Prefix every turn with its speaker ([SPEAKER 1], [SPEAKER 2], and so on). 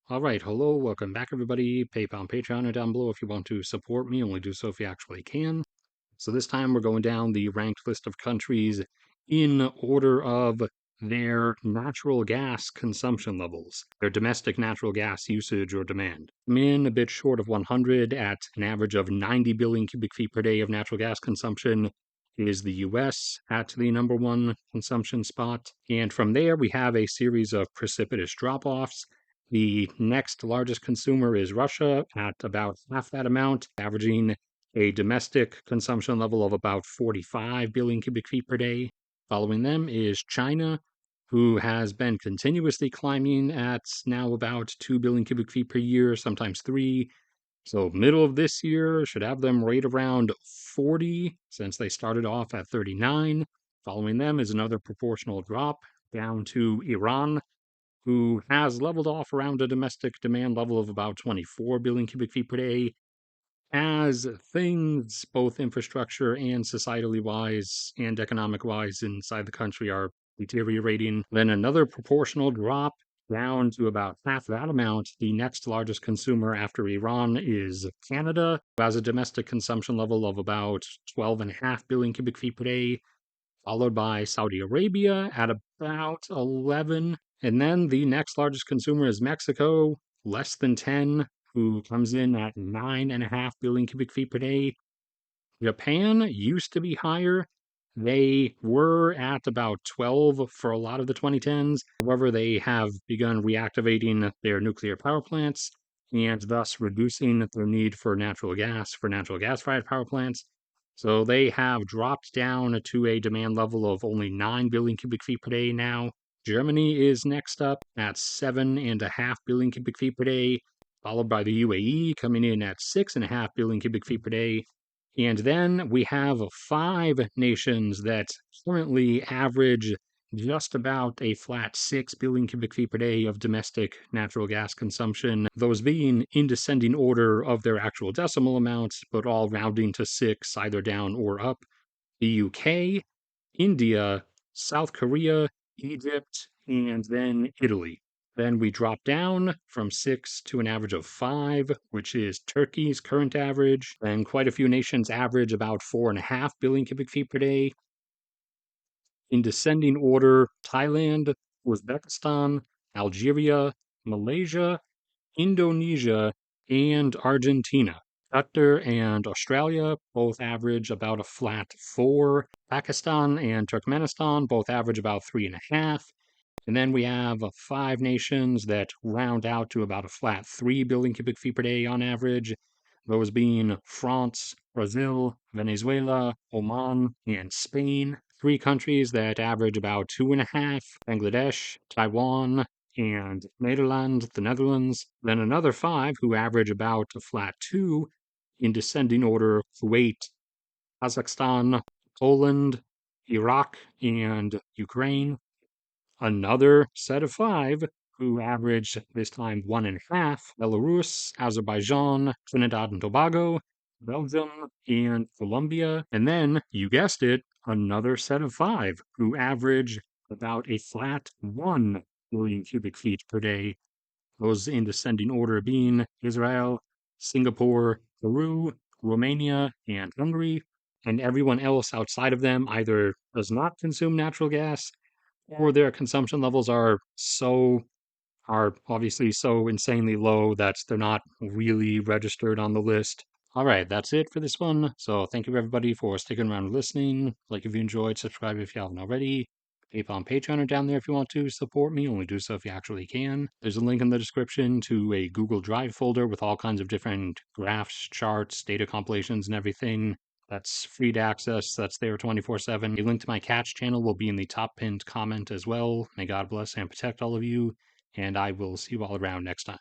[SPEAKER 1] All right, hello, welcome back, everybody. PayPal and Patreon are down below if you want to support me. Only do so if you actually can. So this time we're going down the ranked list of countries in order of their natural gas consumption levels, their domestic natural gas usage or demand. I'm in a bit short of 100 at an average of 90 billion cubic feet per day of natural gas consumption. Is the US at the number one consumption spot. And from there, we have a series of precipitous drop offs. The next largest consumer is Russia at about half that amount, averaging a domestic consumption level of about 45 billion cubic feet per day. Following them is China, who has been continuously climbing at now about 2 billion cubic feet per year, sometimes 3. So, middle of this year should have them right around 40 since they started off at 39. Following them is another proportional drop down to Iran, who has leveled off around a domestic demand level of about 24 billion cubic feet per day. As things, both infrastructure and societally wise and economic wise inside the country, are deteriorating, then another proportional drop down to about half that amount. The next largest consumer after Iran is Canada, who has a domestic consumption level of about 12.5 billion cubic feet per day, followed by Saudi Arabia at about 11. And then the next largest consumer is Mexico, less than 10, who comes in at 9.5 billion cubic feet per day. Japan used to be higher. They were at about 12 for a lot of the 2010s. However, they have begun reactivating their nuclear power plants and thus reducing their need for natural gas-fired power plants. So they have dropped down to a demand level of only 9 billion cubic feet per day now. Germany is next up at 7.5 billion cubic feet per day, followed by the UAE coming in at 6.5 billion cubic feet per day. And then we have 5 nations that currently average just about a flat 6 billion cubic feet per day of domestic natural gas consumption, those being in descending order of their actual decimal amounts, but all rounding to 6, either down or up. The UK, India, South Korea, Egypt, and then Italy. Then we drop down from 6 to an average of 5, which is Turkey's current average. Then quite a few nations average about 4.5 billion cubic feet per day. In descending order, Thailand, Uzbekistan, Algeria, Malaysia, Indonesia, and Argentina. Qatar and Australia both average about a flat 4. Pakistan and Turkmenistan both average about 3.5. And then we have 5 nations that round out to about a flat 3 billion cubic feet per day on average. Those being France, Brazil, Venezuela, Oman, and Spain. 3 countries that average about 2.5: Bangladesh, Taiwan, and Nederland, the Netherlands. Then another 5 who average about a flat 2 in descending order: Kuwait, Kazakhstan, Poland, Iraq, and Ukraine. Another set of 5 who averaged this time 1.5: Belarus, Azerbaijan, Trinidad and Tobago, Belgium, and Colombia. And then, you guessed it, another set of 5 who average about a flat 1 billion cubic feet per day. Those in descending order being Israel, Singapore, Peru, Romania, and Hungary. And everyone else outside of them either does not consume natural gas, or their consumption levels are obviously so insanely low that they're not really registered on the list. All right, that's it for this one. So thank you everybody for sticking around and listening. Like if you enjoyed, subscribe if you haven't already. PayPal and Patreon are down there if you want to support me. Only do so if you actually can. There's a link in the description to a Google Drive folder with all kinds of different graphs, charts, data compilations, and everything. That's free to access. That's there 24/7. A link to my Catch channel will be in the top pinned comment as well. May God bless and protect all of you, and I will see you all around next time.